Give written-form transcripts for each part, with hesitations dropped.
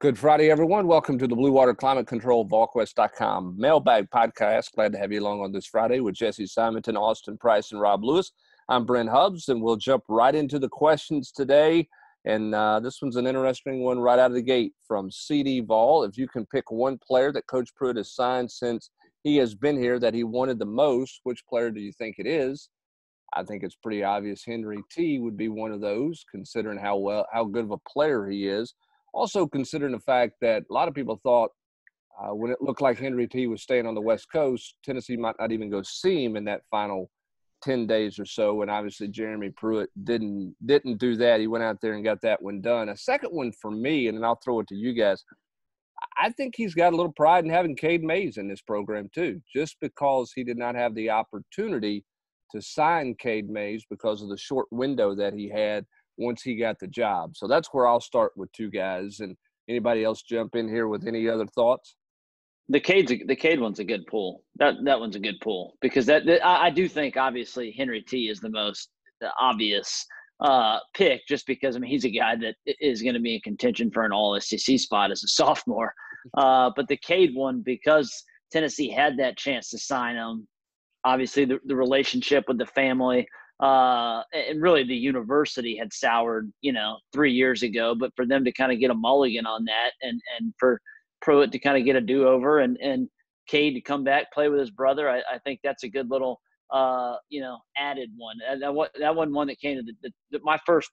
Good Friday, everyone. Welcome to the Blue Water Climate Control, Volquest.com mailbag podcast. Glad to have you along on this Friday with Jesse Simonton, Austin Price, and Rob Lewis. I'm Brent Hubbs, and we'll jump right into the questions today. And this one's an interesting one right out of the gate from CD Vol. If you can pick one player that Coach Pruitt has signed since he has been here that he wanted the most, which player do you think it is? I think it's pretty obvious Henry T would be one of those, considering how good of a player he is. Also considering the fact that a lot of people thought when it looked like Henry T was staying on the West Coast, Tennessee might not even go see him in that final 10 days or so. And obviously Jeremy Pruitt didn't do that. He went out there and got that one done. A second one for me, and then I'll throw it to you guys. I think he's got a little pride in having Cade Mays in this program too, just because he did not have the opportunity to sign Cade Mays because of the short window that he had once he got the job. So that's where I'll start with two guys. And anybody else jump in here with any other thoughts? The Cade one's a good pull. That one's a good pull because I do think obviously Henry T is the obvious pick just because he's a guy that is going to be in contention for an All SEC spot as a sophomore. But the Cade one, because Tennessee had that chance to sign him, obviously the relationship with the family and really the university had soured 3 years ago, but for them to kind of get a mulligan on that and for Pruitt to kind of get a do-over and Cade to come back, play with his brother. I think that's a good little, added one. That one that came to my first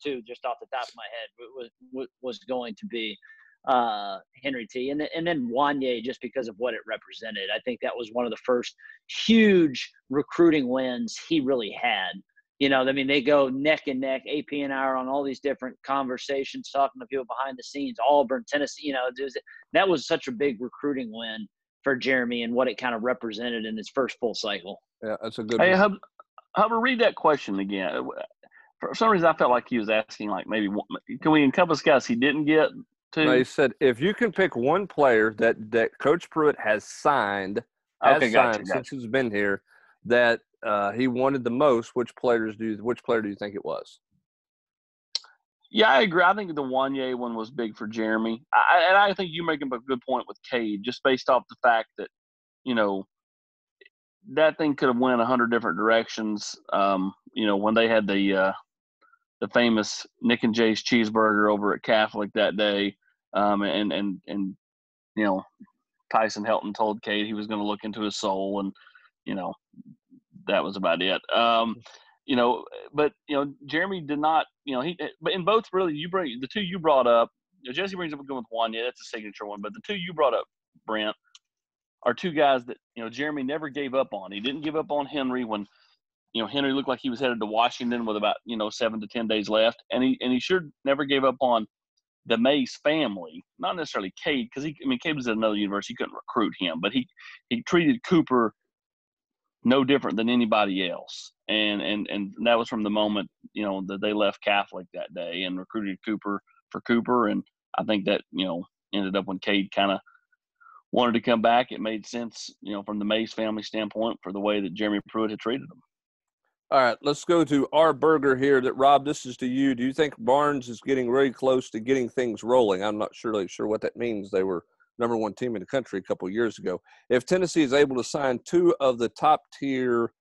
two just off the top of my head was going to be Henry T. And then Wanye just because of what it represented. I think that was one of the first huge recruiting wins he really had. They go neck and neck, AP and I are on all these different conversations, talking to people behind the scenes, Auburn, Tennessee, that was such a big recruiting win for Jeremy and what it kind of represented in his first full cycle. Yeah, that's a good one. Hey, Hubbard, read that question again. For some reason, I felt like he was asking, maybe, can we encompass guys he didn't get to? No, he said, if you can pick one player that Coach Pruitt has signed since he's been here, that he wanted the most, which player do you think it was? Yeah, I agree. I think the Wanye one was big for Jeremy. I think you make a good point with Cade, just based off the fact that, that thing could have went 100 different directions. When they had the famous Nick and Jay's cheeseburger over at Catholic that day, and Tyson Helton told Cade he was going to look into his soul, and that was about it. But Jeremy did not. But in both really, the two you brought up. Jesse brings up a good one with Wanye. That's a signature one. But the two you brought up, Brent, are two guys that Jeremy never gave up on. He didn't give up on Henry when Henry looked like he was headed to Washington with about 7 to 10 days left, and he sure never gave up on the Mays family. Not necessarily Cade, because Cade was at another university. He couldn't recruit him, but he treated Cooper no different than anybody else, and that was from the moment that they left Catholic that day and recruited Cooper for Cooper, and I think that ended up when Cade kind of wanted to come back. It made sense from the Mays family standpoint for the way that Jeremy Pruitt had treated him. All right, let's go to our burger here. That Rob, this is to you. Do you think Barnes is getting very close to getting things rolling? I'm not really sure what that means. They were number one team in the country a couple of years ago. If Tennessee is able to sign two of the top tier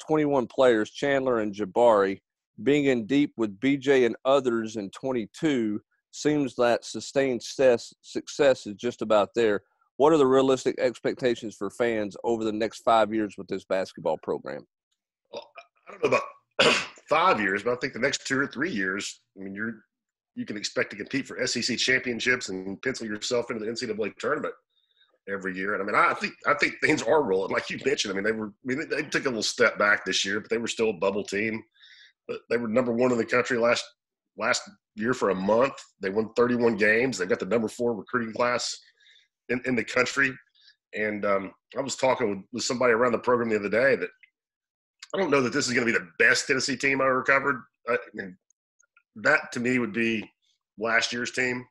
21 players, Chandler and Jabari, being in deep with BJ and others in 22, seems that sustained success is just about there. What are the realistic expectations for fans over the next 5 years with this basketball program? Well, I don't know about 5 years, but I think the next 2 or 3 years, you can expect to compete for SEC championships and pencil yourself into the NCAA tournament every year. And I think things are rolling, like you mentioned. They took a little step back this year, but they were still a bubble team. But they were number one in the country last year for a month. They won 31 games. They've got the number 4 recruiting class in the country. And I was talking with somebody around the program the other day that I don't know that this is going to be the best Tennessee team I ever covered. That to me would be last year's team,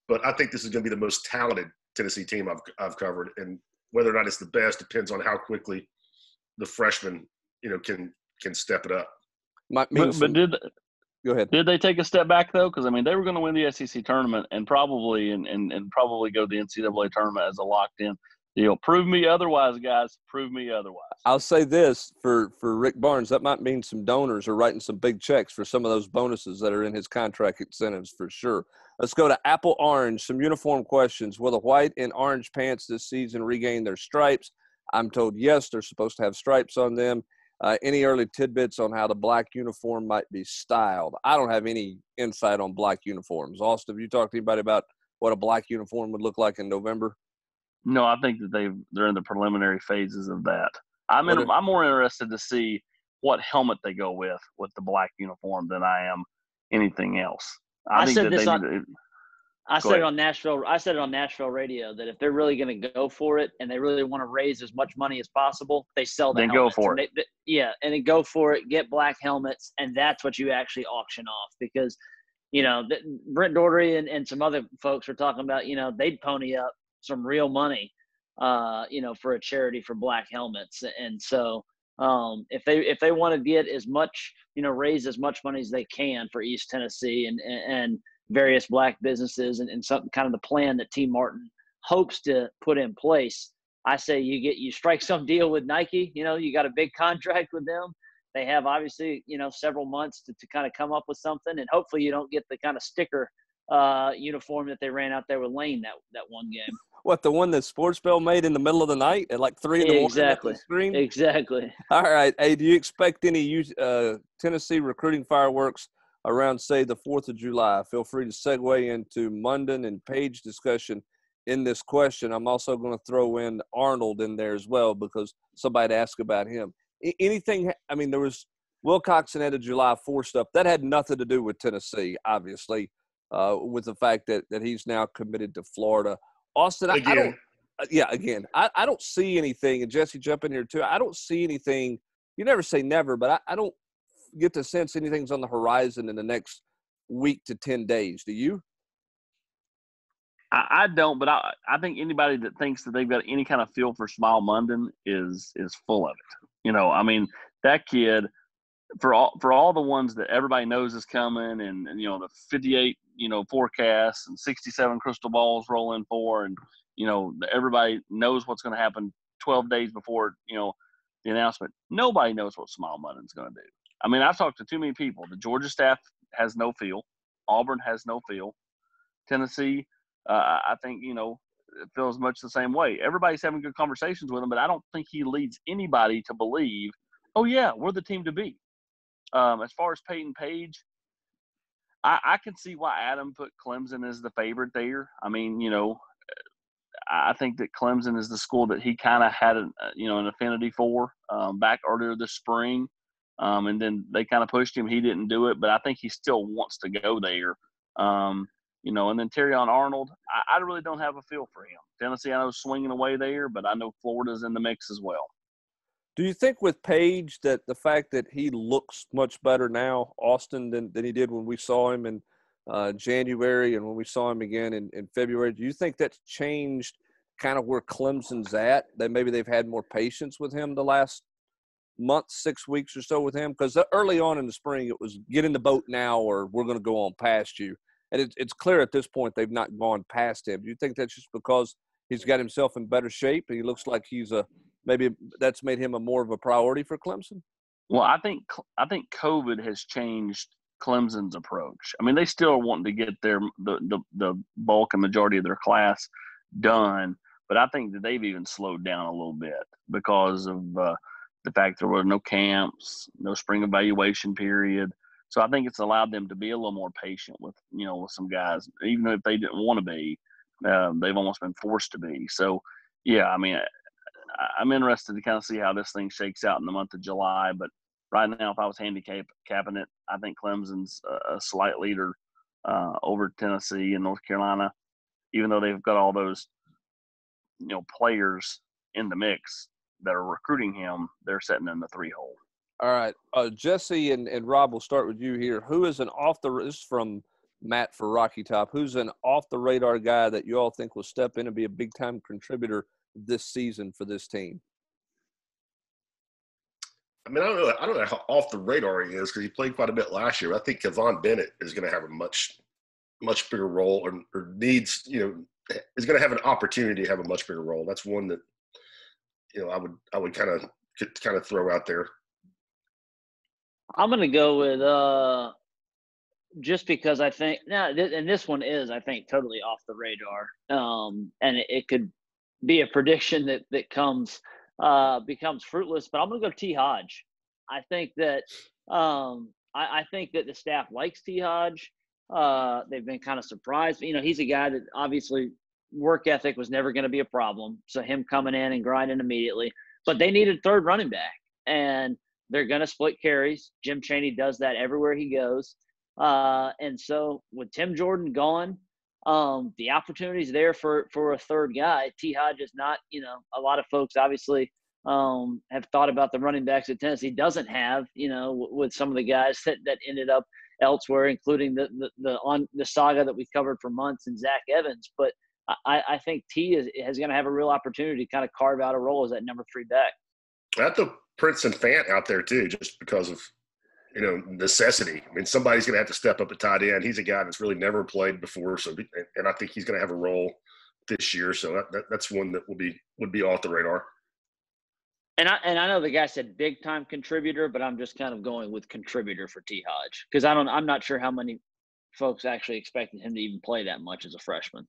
but I think this is going to be the most talented Tennessee team I've covered, and whether or not it's the best depends on how quickly the freshmen can step it up. Go ahead. Did they take a step back though? Because I mean, they were going to win the SEC tournament and probably probably go to the NCAA tournament as a locked-in deal. Prove me otherwise, guys. Prove me otherwise. I'll say this for Rick Barnes, that might mean some donors are writing some big checks for some of those bonuses that are in his contract incentives for sure. Let's go to Apple Orange. Some uniform questions. Will the white and orange pants this season regain their stripes? I'm told yes, they're supposed to have stripes on them. Any early tidbits on how the black uniform might be styled? I don't have any insight on black uniforms. Austin, have you talked to anybody about what a black uniform would look like in November? No, I think that they're in the preliminary phases of that. I'm more interested to see what helmet they go with the black uniform than I am anything else. I said it on Nashville radio that if they're really going to go for it and they really want to raise as much money as possible, they sell the helmets. Go for it. And then go for it. Get black helmets, and that's what you actually auction off because, Brent Daugherty and some other folks were talking about, they'd pony up some real money, for a charity for black helmets, and so if they want to get as much, raise as much money as they can for East Tennessee and various black businesses and some kind of the plan that T. Martin hopes to put in place, I say you strike some deal with Nike. You got a big contract with them. They have obviously, several months to kind of come up with something, and hopefully you don't get the kind of sticker uniform that they ran out there with Lane that one game. What, the one that Sports Bell made in the middle of the night at like 3 in the morning? Exactly. Screen? Exactly. All right. Hey, do you expect any Tennessee recruiting fireworks around, say, the 4th of July? Feel free to segue into Munden and Page discussion in this question. I'm also going to throw in Arnold in there as well because somebody asked about him. Anything – I mean, there was Wilcoxon had a July 4 stuff. That had nothing to do with Tennessee, obviously, with the fact that he's now committed to Florida. Austin, I don't see anything, and Jesse, jump in here too. I don't see anything. You never say never, but I don't get the sense anything's on the horizon in the next week to 10 days. Do you? I don't, but I think anybody that thinks that they've got any kind of feel for Smile Munden is full of it. I mean, that kid, for all the ones that everybody knows is coming and the 58 forecasts and 67 crystal balls rolling for, and everybody knows what's going to happen 12 days before the announcement. Nobody knows what Smile Munden's going to do. I mean, I've talked to too many people. The Georgia staff has no feel. Auburn has no feel. Tennessee, I think it feels much the same way. Everybody's having good conversations with him, but I don't think he leads anybody to believe, oh yeah, we're the team to beat. As far as Peyton Page, I can see why Adam put Clemson as the favorite there. I mean, I think that Clemson is the school that he kind of had an affinity for back earlier this spring. And then they kind of pushed him. He didn't do it, but I think he still wants to go there. And then Terrion Arnold, I really don't have a feel for him. Tennessee, I know, is swinging away there, but I know Florida's in the mix as well. Do you think with Page that the fact that he looks much better now, Austin, than he did when we saw him in January and when we saw him again in February, do you think that's changed kind of where Clemson's at? That maybe they've had more patience with him the last month, 6 weeks or so with him? Because early on in the spring, it was get in the boat now or we're going to go on past you. And it's clear at this point they've not gone past him. Do you think that's just because he's got himself in better shape and he looks like maybe that's made him more of a priority for Clemson? Well, I think COVID has changed Clemson's approach. I mean, they still are wanting to get the bulk and majority of their class done, but I think that they've even slowed down a little bit because of the fact there were no camps, no spring evaluation period. So I think it's allowed them to be a little more patient with some guys, even if they didn't want to be. They've almost been forced to be. So, yeah, I mean, I'm interested to kind of see how this thing shakes out in the month of July. But right now, if I was handicapping it, I think Clemson's a slight leader over Tennessee and North Carolina, even though they've got all those players in the mix that are recruiting him. They're sitting in the 3-hole. All right, Jesse and Rob, we'll start with you here. Who is this is from Matt for Rocky Top. Who's an off-the-radar guy that you all think will step in and be a big-time contributor this season for this team? I mean, I don't know how off the radar he is because he played quite a bit last year. I think Kevon Bennett is going to have a much bigger role, or needs, is going to have an opportunity to have a much bigger role. That's one that I would kind of throw out there. I'm going to go with just because I think and this one is, I think, totally off the radar. And it could be a prediction that becomes fruitless, but I'm going to go T Hodge. I think that I think that the staff likes T Hodge. They've been kind of surprised. He's a guy that obviously work ethic was never going to be a problem. So him coming in and grinding immediately, but they needed third running back, and they're going to split carries. Jim Chaney does that everywhere he goes. And so with Tim Jordan gone, the opportunity's there for a third guy. T Hodge is not, a lot of folks obviously have thought about the running backs that Tennessee doesn't have, with some of the guys that ended up elsewhere, including the saga that we covered for months and Zach Evans. But I think T is going to have a real opportunity to kind of carve out a role as that number 3 back. I have to Princeton Fant out there too, just because of necessity. I mean, somebody's going to have to step up at tight end. He's a guy that's really never played before, and I think he's going to have a role this year. So that's one that would be off the radar. And I know the guy said big time contributor, but I'm just kind of going with contributor for T Hodge because I'm not sure how many folks actually expected him to even play that much as a freshman.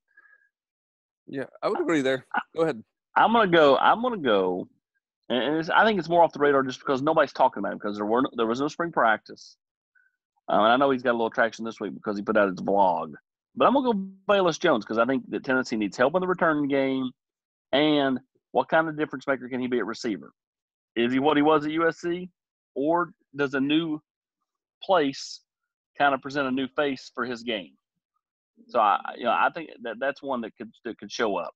Yeah, I would agree there. Go ahead. I'm gonna go, and I think it's more off the radar just because nobody's talking about him because there was no spring practice. And I know he's got a little traction this week because he put out his vlog. But I'm gonna go Bayless Jones because I think that Tennessee needs help in the return game. And what kind of difference maker can he be at receiver? Is he what he was at USC, or does a new place kind of present a new face for his game? So I think that's one that could show up.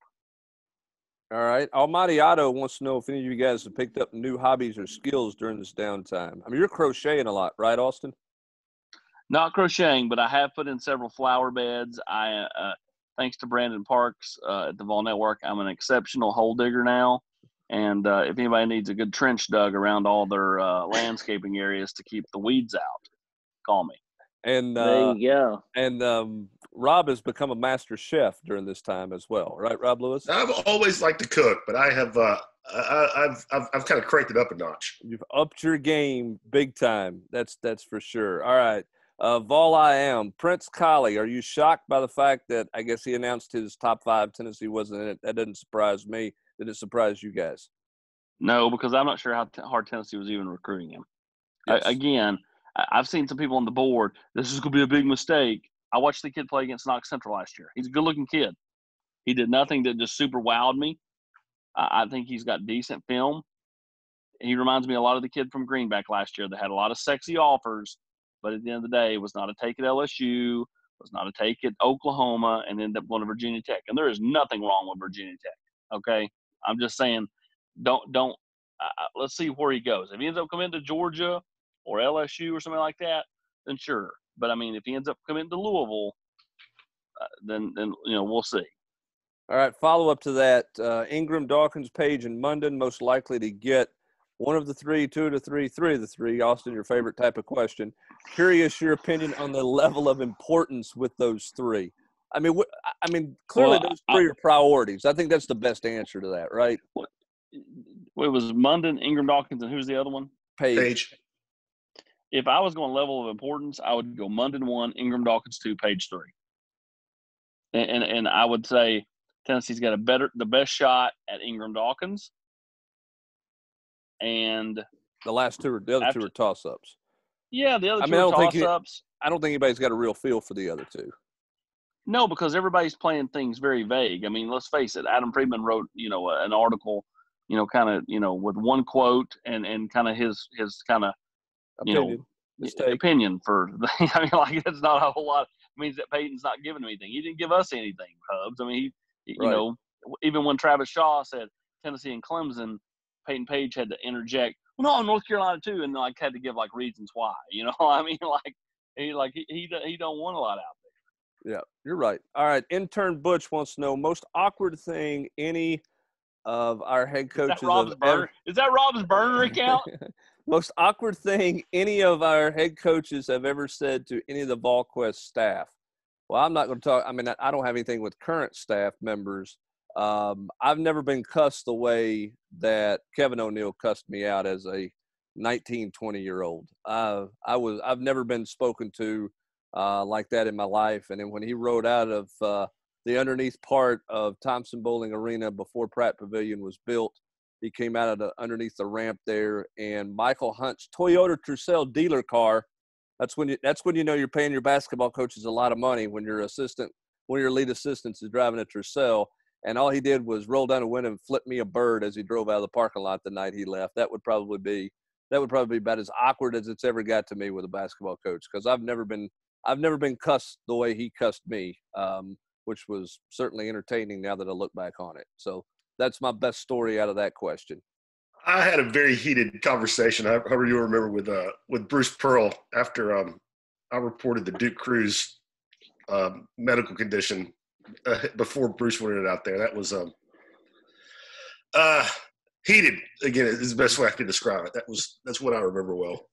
All right. Almighty Otto wants to know if any of you guys have picked up new hobbies or skills during this downtime. I mean, you're crocheting a lot, right, Austin? Not crocheting, but I have put in several flower beds. Thanks to Brandon Parks at the Vol Network, I'm an exceptional hole digger now. And if anybody needs a good trench dug around all their landscaping areas to keep the weeds out, call me. And there you go. And Rob has become a master chef during this time as well, right, Rob Lewis? I've always liked to cook, but I have I've kind of cranked it up a notch. You've upped your game big time. That's for sure. All right. Vol I am. Prince Colley, are you shocked by the fact that I guess he announced his top 5 Tennessee wasn't in it? That doesn't surprise me. Did it surprise you guys? No, because I'm not sure how hard Tennessee was even recruiting him. Yes. Again, I've seen some people on the board, this is going to be a big mistake. I watched the kid play against Knox Central last year. He's a good-looking kid. He did nothing that just super wowed me. I think he's got decent film. He reminds me a lot of the kid from Greenback last year that had a lot of sexy offers, but at the end of the day, was not a take at LSU, was not a take at Oklahoma, and ended up going to Virginia Tech. And there is nothing wrong with Virginia Tech, okay? I'm just saying, don't let's see where he goes. If he ends up coming to Georgia or LSU or something like that, then sure. But, I mean, if he ends up coming to Louisville, then we'll see. All right, follow-up to that. Ingram, Dawkins, Page, and Munden most likely to get one of the 3, 2 of the 3, 3 of the 3. Austin, your favorite type of question. Curious your opinion on the level of importance with those 3. I mean, clearly those 3 are priorities. I think that's the best answer to that, right? It was Munden, Ingram, Dawkins, and who's the other one? Page. If I was going level of importance, I would go Munden 1, Ingram, Dawkins 2, Page 3. And I would say Tennessee's got the best shot at Ingram, Dawkins. And the other two are toss-ups. Yeah, the other two are toss-ups. I don't think anybody's got a real feel for the other 2. No, because everybody's playing things very vague. I mean, let's face it. Adam Friedman wrote, an article, kind of, with one quote and kind of his kind of, opinion for. I mean, like that's not a whole lot. It means that Peyton's not giving him anything. He didn't give us anything, Cubs. I mean, he even when Travis Shaw said Tennessee and Clemson, Peyton Page had to interject. Well, no, North Carolina too, and had to give reasons why. I mean, he don't want a lot out there. Yeah, you're right. All right, intern Butch wants to know most awkward thing any of our head coaches. Is that Rob's burner account? Most awkward thing any of our head coaches have ever said to any of the Volquest staff. Well, I'm not going to talk. I mean, I don't have anything with current staff members. I've never been cussed the way that Kevin O'Neill cussed me out as a 19, 20-year-old. I've never been spoken to like that in my life. And then when he rode out of the underneath part of Thompson Bowling Arena before Pratt Pavilion was built, he came out of underneath the ramp there, and Michael Hunt's Toyota Tercel dealer car. That's when you know you're paying your basketball coaches a lot of money when your lead assistant is driving a Tercel. And all he did was roll down a window and flip me a bird as he drove out of the parking lot the night he left. That would probably be about as awkward as it's ever got to me with a basketball coach, because I've never been cussed the way he cussed me, which was certainly entertaining now that I look back on it. So that's my best story out of that question. I had a very heated conversation, however you remember, with Bruce Pearl after I reported the Duke Cruz medical condition before Bruce wanted it out there. That was heated. Again, is the best way I could describe it. That's what I remember well.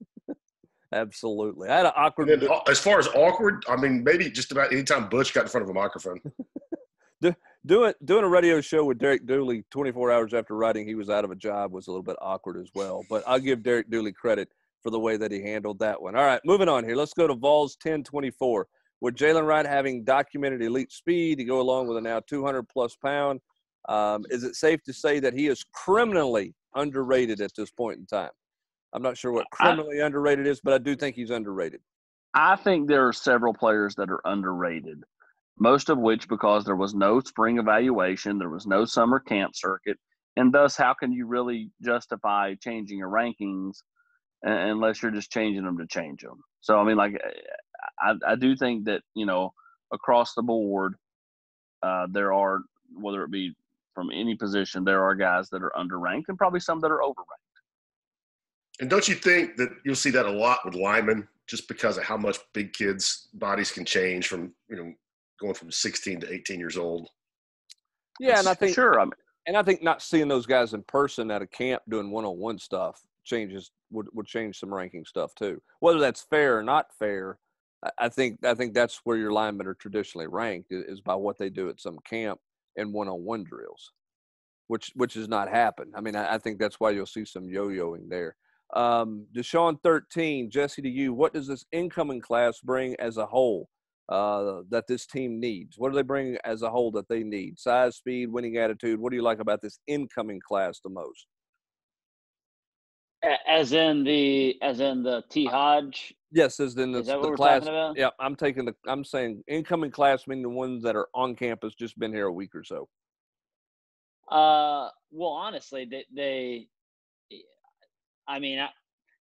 Absolutely. I had an awkward. And then, as far as awkward, I mean, maybe just about any time Butch got in front of a microphone. Doing a radio show with Derek Dooley 24 hours after writing he was out of a job was a little bit awkward as well. But I'll give Derek Dooley credit for the way that he handled that one. All right, moving on here. Let's go to Vols 1024. With Jalen Wright having documented elite speed to go along with a now 200-plus pound, is it safe to say that he is criminally underrated at this point in time? I'm not sure what criminally underrated is, but I do think he's underrated. I think there are several players that are underrated, most of which because there was no spring evaluation, there was no summer camp circuit, and thus how can you really justify changing your rankings unless you're just changing them to change them? So, I mean, like, I do think that, across the board, there are, whether it be from any position, there are guys that are underranked and probably some that are overranked. And don't you think that you'll see that a lot with linemen, just because of how much big kids' bodies can change from, going from 16 to 18 years old? Yeah, and I think sure. I think not seeing those guys in person at a camp doing one-on-one stuff would change some ranking stuff too. Whether that's fair or not fair, I think that's where your linemen are traditionally ranked, is by what they do at some camp and one-on-one drills, which has not happened. I mean, I think that's why you'll see some yo-yoing there. Deshaun 13, Jesse, to you, what does this incoming class bring as a whole that this team needs? What do they bring as a whole that they need? Size, speed, winning attitude. What do you like about this incoming class the most? As in the T. Hodge. Yes, as in Is that what we're class. talking about? Yeah, I'm saying incoming class, meaning the ones that are on campus, just been here a week or so. Well, honestly,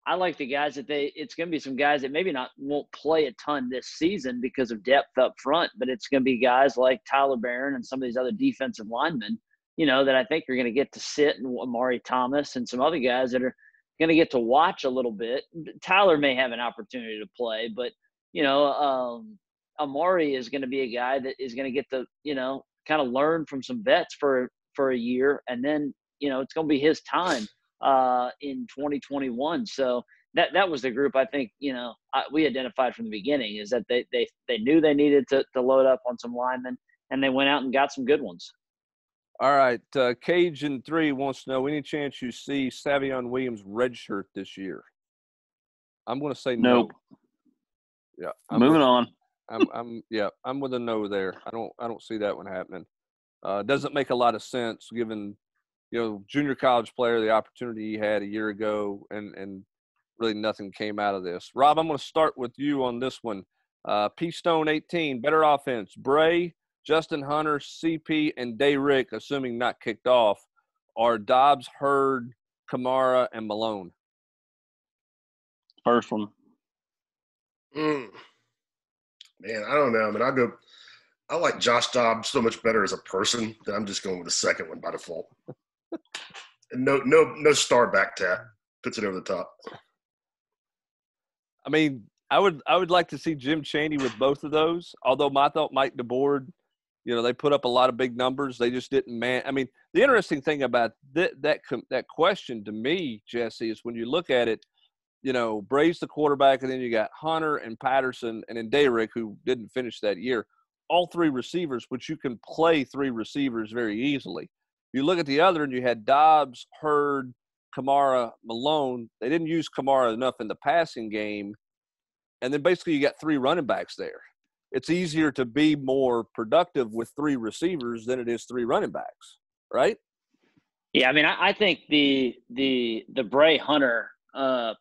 I like the guys that it's going to be some guys that maybe won't play a ton this season because of depth up front, but it's going to be guys like Tyler Barron and some of these other defensive linemen, that I think are going to get to sit, and Amari Thomas and some other guys that are going to get to watch a little bit. Tyler may have an opportunity to play, but, Amari is going to be a guy that is going to get to, kind of learn from some vets for a year. And then, it's going to be his time in 2021. So that was the group I think, we identified from the beginning, is that they knew they needed to load up on some linemen, and they went out and got some good ones. All right. Cajun 3 wants to know, any chance you see Savion Williams redshirt this year? I'm going to say no. Yeah. Moving on. I'm with a no there. I don't see that one happening. Doesn't make a lot of sense given, junior college player, the opportunity he had a year ago, and really nothing came out of this. Rob, I'm going to start with you on this one. P Stone 18, better offense. Bray, Justin Hunter, CP, and Day-Rick, assuming not kicked off, are Dobbs, Hurd, Kamara, and Malone. First one. Man, I don't know. I mean, I like Josh Dobbs so much better as a person that I'm just going with the second one by default. And no star back tap. Puts it over the top. I mean, I would like to see Jim Chaney with both of those, although I thought Mike DeBoard, they put up a lot of big numbers. They just didn't I mean, the interesting thing about that question to me, Jesse, is when you look at it, Bray's the quarterback, and then you got Hunter and Patterson and then Dayrick, who didn't finish that year. All three receivers, which you can play three receivers very easily. You look at the other, and you had Dobbs, Hurd, Kamara, Malone. They didn't use Kamara enough in the passing game. And then basically you got three running backs there. It's easier to be more productive with three receivers than it is three running backs, right? Yeah, I mean, I think the Bray Hunter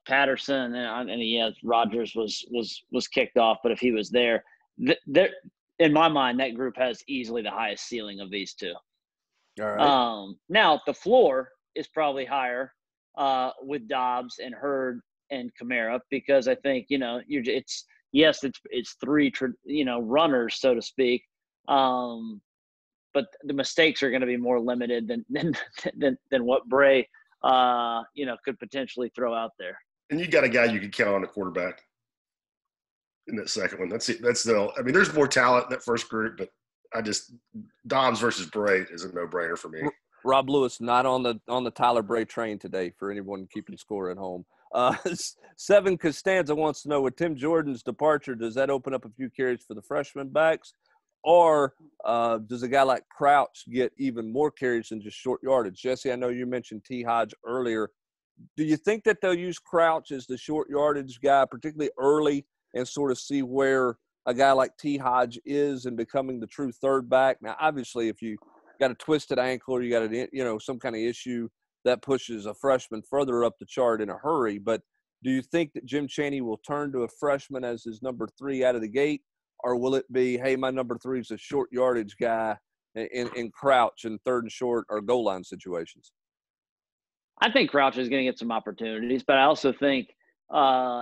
Patterson and yeah, Rodgers was kicked off, but if he was there, in my mind, that group has easily the highest ceiling of these two. All right. Now the floor is probably higher with Dobbs and Hurd and Kamara, because I think it's three runners, so to speak, but the mistakes are going to be more limited than what Bray could potentially throw out there. And you got a guy you can count on a quarterback in that second one. That's it. I mean, there's more talent in that first group, but Dobbs versus Bray is a no-brainer for me. Rob Lewis not on the Tyler Bray train today for anyone keeping score at home. Seven Costanza wants to know, with Tim Jordan's departure, does that open up a few carries for the freshman backs, or does a guy like Crouch get even more carries than just short yardage? Jesse, I know you mentioned T. Hodge earlier. Do you think that they'll use Crouch as the short yardage guy, particularly early, and sort of see where a guy like T. Hodge is in becoming the true third back? Now, obviously, if you got a twisted ankle or you got some kind of issue, that pushes a freshman further up the chart in a hurry. But do you think that Jim Chaney will turn to a freshman as his number 3 out of the gate, or will it be, hey, my number 3 is a short yardage guy in Crouch in third and short or goal line situations? I think Crouch is going to get some opportunities, but I also think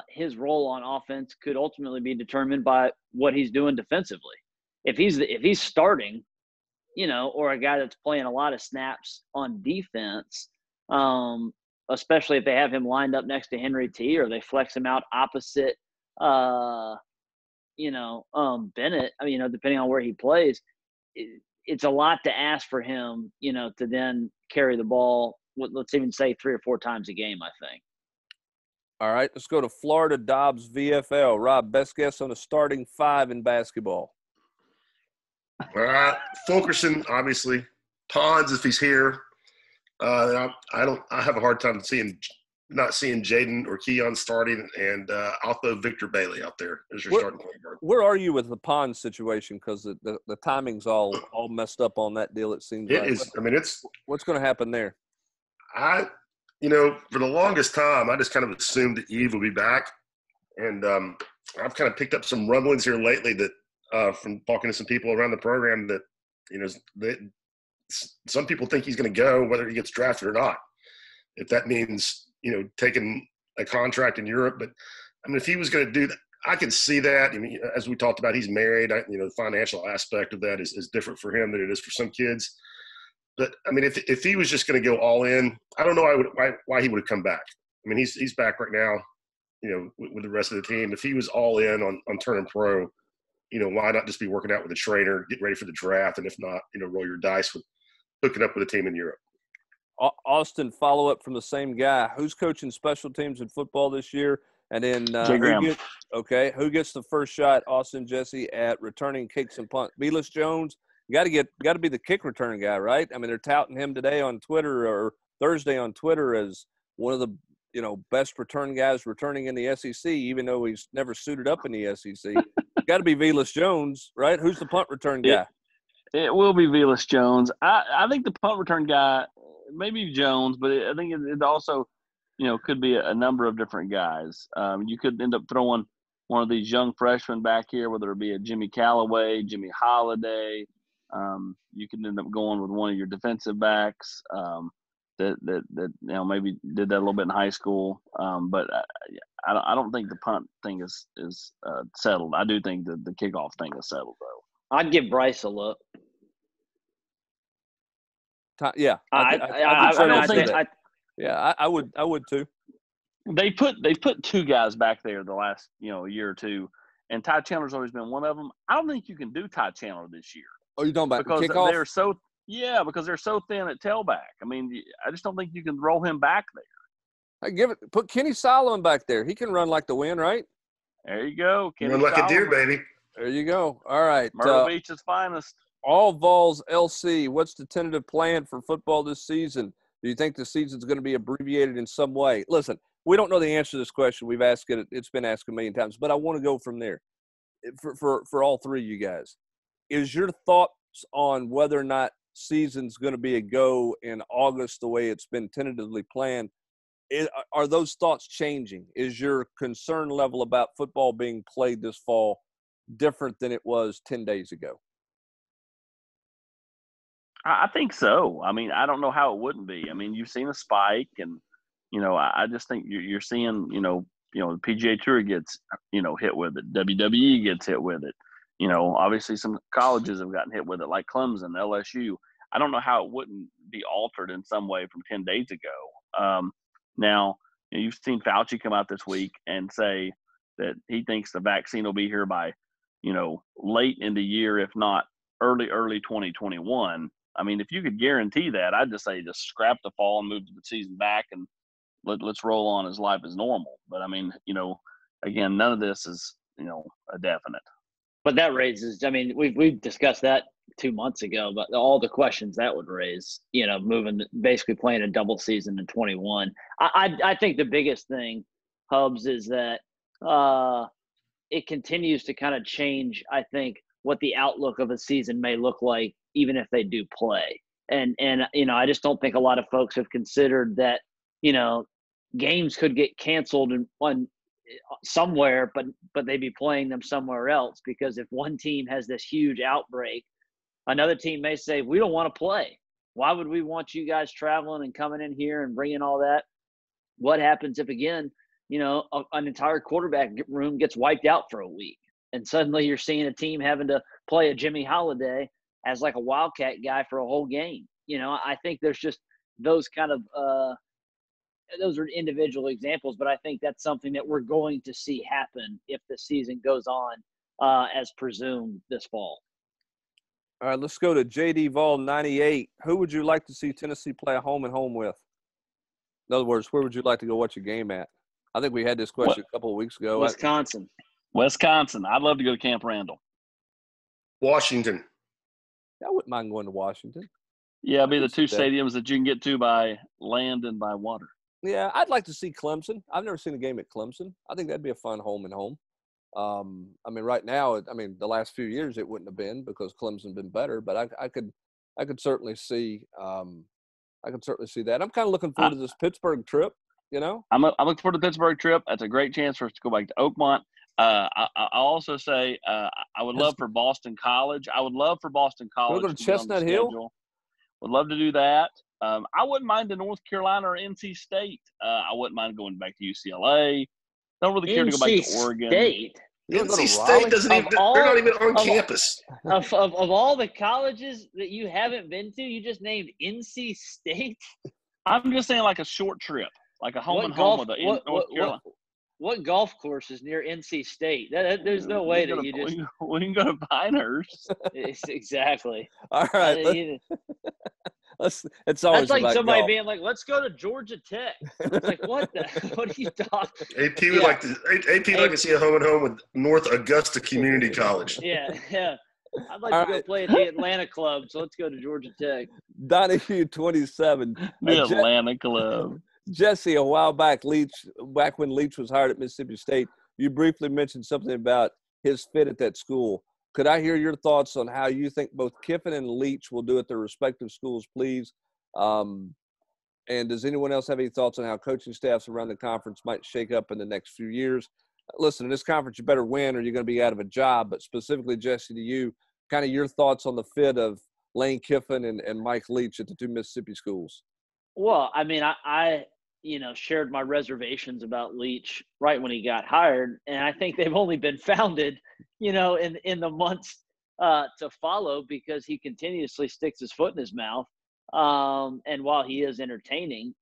his role on offense could ultimately be determined by what he's doing defensively. If he's starting, or a guy that's playing a lot of snaps on defense, especially if they have him lined up next to Henry T, or they flex him out opposite, Bennett. I mean, depending on where he plays, it's a lot to ask for him, to then carry the ball. Let's even say 3 or 4 times a game, I think. All right, let's go to Florida Dobbs VFL. Rob, best guess on a starting 5 in basketball? Fulkerson, obviously. Pons, if he's here. I have a hard time not seeing Jaden or Keon starting, and I'll throw Victor Bailey out there as your starting point guard. Where are you with the Pons situation? Because the timing's all messed up on that deal, it seems like. It is. I mean, what's going to happen there? For the longest time, I just kind of assumed that Eve would be back. And I've kind of picked up some rumblings here lately that from talking to some people around the program that, that some people think he's going to go whether he gets drafted or not. If that means, taking a contract in Europe. But, I mean, if he was going to do that, I can see that. I mean, as we talked about, he's married. The financial aspect of that is different for him than it is for some kids. But, I mean, if he was just going to go all in, I don't know why he would have come back. I mean, he's back right now, with the rest of the team. If he was all in on turning pro, why not just be working out with a trainer, get ready for the draft, and if not, roll your dice with hooking up with a team in Europe. Austin, follow-up from the same guy. Who's coaching special teams in football this year? And then Jay Graham. Who gets the first shot, Austin, Jesse, at returning kicks and punts? Velas Jones? Got to be the kick return guy, right? I mean, they're touting him today on Twitter or Thursday on Twitter as one of the best return guys returning in the SEC, even though he's never suited up in the SEC. Got to be Velas Jones, right? Who's the punt return guy? It will be Velas Jones. I think the punt return guy, maybe Jones, but I think it also, could be a number of different guys. You could end up throwing one of these young freshmen back here, whether it be a Jimmy Callaway, Jimmy Holiday. You can end up going with one of your defensive backs that maybe did that a little bit in high school. But I don't think the punt thing is settled. I do think that the kickoff thing is settled, though. I'd give Bryce a look. Yeah, I would too. They put 2 guys back there the last year or two, and Ty Chandler's always been one of them. I don't think you can do Ty Chandler this year. Oh, you talking about because kickoff? Because they're so thin at tailback. I mean, I just don't think you can roll him back there. Put Kenny Solomon back there. He can run like the wind, right? There you go. Kenny Run like Solomon. a deer, baby. There you go. All right. Myrtle Beach's finest. All Vols LC, what's the tentative plan for football this season? Do you think the season's going to be abbreviated in some way? Listen, we don't know the answer to this question. We've asked it. It's been asked a million times, but I want to go from there for all three of you guys. Is your thoughts on whether or not season's going to be a go in August the way it's been tentatively planned, are those thoughts changing? Is your concern level about football being played this fall different than it was 10 days ago? I think so. I mean, I don't know how it wouldn't be. I mean, you've seen a spike, and I just think you're seeing, the PGA Tour gets, hit with it. WWE gets hit with it. Obviously some colleges have gotten hit with it, like Clemson, LSU. I don't know how it wouldn't be altered in some way from 10 days ago. Now, you've seen Fauci come out this week and say that he thinks the vaccine will be here by, late in the year, if not early 2021. I mean, if you could guarantee that, I'd just say just scrap the fall and move the season back and let's roll on as life as normal. But I mean, again, none of this is, a definite. But that raises, I mean, we've discussed that 2 months ago, but all the questions that would raise, basically playing a double season in 21. I think the biggest thing, Hubs, is that it continues to kind of change, I think, what the outlook of a season may look like, even if they do play. And I just don't think a lot of folks have considered that, games could get canceled on somewhere, but they'd be playing them somewhere else, because if one team has this huge outbreak, another team may say, we don't want to play. Why would we want you guys traveling and coming in here and bringing all that? What happens if, again, an entire quarterback room gets wiped out for a week, and suddenly you're seeing a team having to play a Jimmy Holiday as like a wildcat guy for a whole game? I think there's just those kind of those are individual examples, but I think that's something that we're going to see happen if the season goes on as presumed this fall. All right, let's go to JD Vol 98. Who would you like to see Tennessee play a home and home with? In other words, where would you like to go watch a game at? I think we had this question a couple of weeks ago. Wisconsin. I'd love to go to Camp Randall. Washington. I wouldn't mind going to Washington. Yeah, it'd be the two stadiums that you can get to by land and by water. Yeah, I'd like to see Clemson. I've never seen a game at Clemson. I think that'd be a fun home and home. I mean, right now, the last few years it wouldn't have been because Clemson's been better, but I could certainly see that. I'm kind of looking forward to this Pittsburgh trip. I'm looking forward to the Pittsburgh trip. That's a great chance for us to go back to Oakmont. I'll also say I would love for Boston College. We'll go to Chestnut Hill. Would love to do that. I wouldn't mind the North Carolina or NC State. I wouldn't mind going back to UCLA. Don't really care to go back to Oregon. State. NC State doesn't even – they're not even on campus. Of all the colleges that you haven't been to, you just named NC State? I'm just saying like a short trip, like a home and home with North Carolina. What golf course is near NC State? There's no way that you just – We can go to Pinehurst. Exactly. All right. It's always that's like about somebody golf. being like, "Let's go to Georgia Tech." It's like, what are you talking? AP would like to see a home and home with North Augusta Community College. Yeah. I'd like to go play at the Atlanta Club, so let's go to Georgia Tech. Donahue 27. The Atlanta Club. Jesse, a while back, back when Leach was hired at Mississippi State, you briefly mentioned something about his fit at that school. Could I hear your thoughts on how you think both Kiffin and Leach will do at their respective schools, please? And does anyone else have any thoughts on how coaching staffs around the conference might shake up in the next few years? Listen, in this conference, you better win or you're going to be out of a job. But specifically, Jesse, to you, kind of your thoughts on the fit of Lane Kiffin and Mike Leach at the two Mississippi schools. Well, I mean, I shared my reservations about Leach right when he got hired, and I think they've only been founded, in the months to follow, because he continuously sticks his foot in his mouth. And while he is entertaining,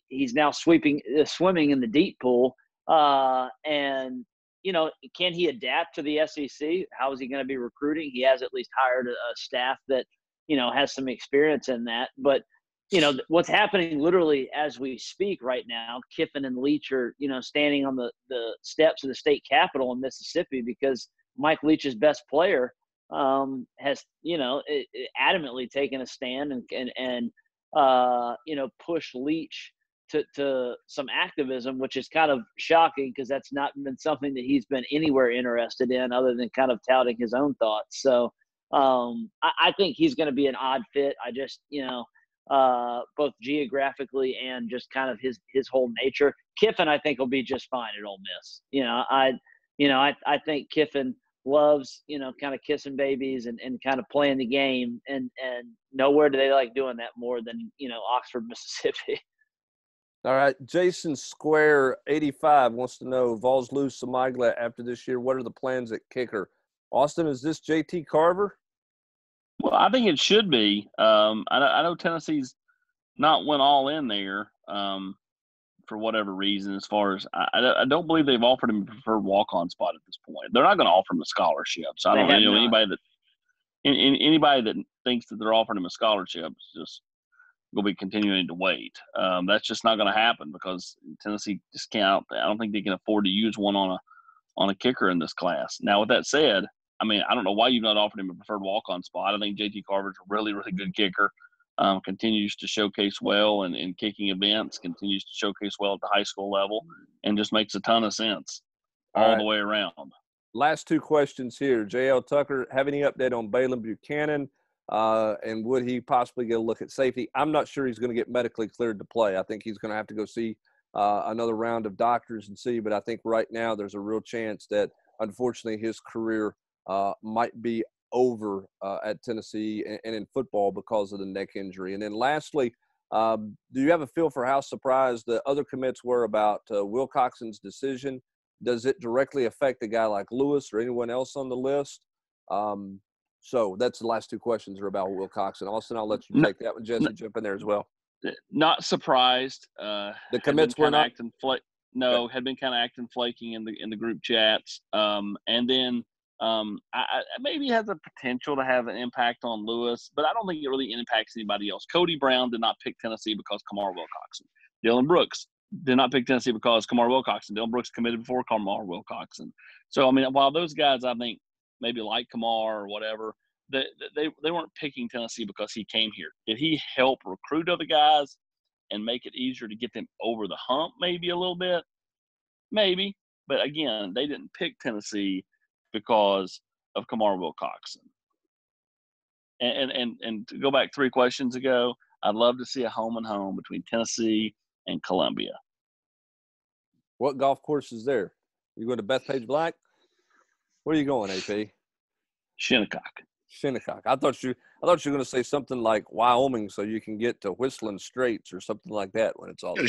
he's now swimming in the deep pool. And can he adapt to the SEC? How is he going to be recruiting? He has at least hired a staff that, has some experience in that. But what's happening literally as we speak right now, Kiffin and Leach are, standing on the steps of the state capitol in Mississippi because Mike Leach's best player has, adamantly taken a stand and pushed Leach to some activism, which is kind of shocking because that's not been something that he's been anywhere interested in other than kind of touting his own thoughts. So I think he's going to be an odd fit. I just, both geographically and just kind of his whole nature. Kiffin, I think, will be just fine at Ole Miss. I think Kiffin loves, kind of kissing babies and kind of playing the game, and nowhere do they like doing that more than, Oxford, Mississippi. All right. Jason Square 85 wants to know, Vols lose Samigla after this year. What are the plans at kicker? Austin, is this JT Carver? Well, I think it should be. I know Tennessee's not went all in there for whatever reason. As far as I don't believe they've offered him a preferred walk-on spot at this point. They're not going to offer him a scholarship. So I don't know anybody that thinks that they're offering him a scholarship is just going to be continuing to wait. That's just not going to happen because Tennessee just can't. I don't think they can afford to use one on a kicker in this class. Now, with that said, I mean, I don't know why you've not offered him a preferred walk-on spot. I think JT Carver's a really, really good kicker. Continues to showcase well in kicking events, continues to showcase well at the high school level, and just makes a ton of sense all the way around. Last two questions here. JL Tucker, have any update on Balen Buchanan? And would he possibly get a look at safety? I'm not sure he's going to get medically cleared to play. I think he's going to have to go see another round of doctors and see. But I think right now there's a real chance that, unfortunately, his career might be over at Tennessee and in football because of the neck injury. And then lastly, do you have a feel for how surprised the other commits were about Wilcoxon's decision? Does it directly affect a guy like Lewis or anyone else on the list? So that's the last two questions are about Wilcoxon. Austin, I'll let you take that one. Jesse, jump in there as well. Not surprised. The commits were not acting had been kind of acting flaking in the group chats. And then I maybe has a potential to have an impact on Lewis, but I don't think it really impacts anybody else. Cody Brown did not pick Tennessee because Kamar Wilcoxon. Dylan Brooks did not pick Tennessee because Kamar Wilcoxon. Dylan Brooks committed before Kamar Wilcoxon. So, I mean, while those guys, I think, maybe like Kamar or whatever, they weren't picking Tennessee because he came here. Did he help recruit other guys and make it easier to get them over the hump maybe a little bit? Maybe. But, again, they didn't pick Tennessee because of Kamar Wilcoxon. And to go back 3 questions ago, I'd love to see a home and home between Tennessee and Columbia. What golf course is there? You going to Bethpage Black? Where are you going, AP? Shinnecock. I thought you were going to say something like Wyoming, so you can get to Whistling Straits or something like that when it's all done.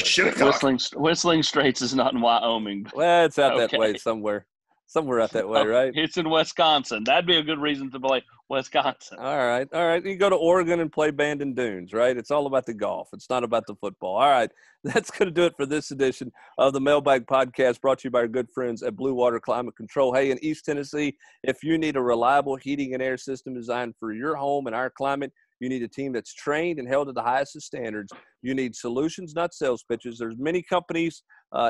Whistling Straits is not in Wyoming. Well, it's out that way somewhere out that way, right? It's in Wisconsin. That'd be a good reason to play Wisconsin. All right. You go to Oregon and play Bandon Dunes, right? It's all about the golf. It's not about the football. All right. That's going to do it for this edition of the Mailbag Podcast, brought to you by our good friends at Blue Water Climate Control. Hey, in East Tennessee, if you need a reliable heating and air system designed for your home and our climate, you need a team that's trained and held to the highest of standards. You need solutions, not sales pitches. There's many companies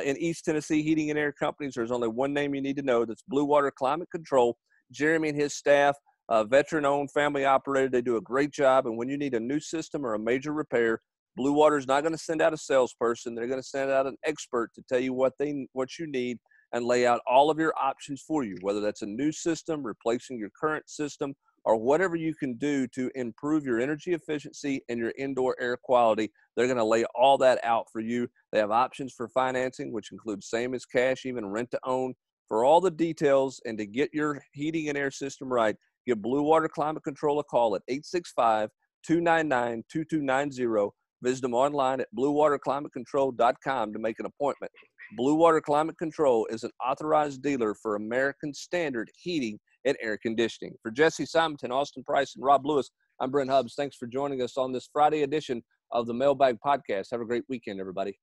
in East Tennessee, heating and air companies. There's only one name you need to know. That's Blue Water Climate Control. Jeremy and his staff, veteran-owned, family-operated. They do a great job. And when you need a new system or a major repair, Blue Water is not going to send out a salesperson. They're going to send out an expert to tell you what you need and lay out all of your options for you, whether that's a new system, replacing your current system, or whatever you can do to improve your energy efficiency and your indoor air quality. They're going to lay all that out for you. They have options for financing, which includes same as cash, even rent to own. For all the details and to get your heating and air system right, give Blue Water Climate Control a call at 865-299-2290. Visit them online at bluewaterclimatecontrol.com to make an appointment. Blue Water Climate Control is an authorized dealer for American Standard Heating and Air Conditioning. For Jesse Simonton, Austin Price, and Rob Lewis, I'm Brent Hubbs. Thanks for joining us on this Friday edition of the Mailbag Podcast. Have a great weekend, everybody.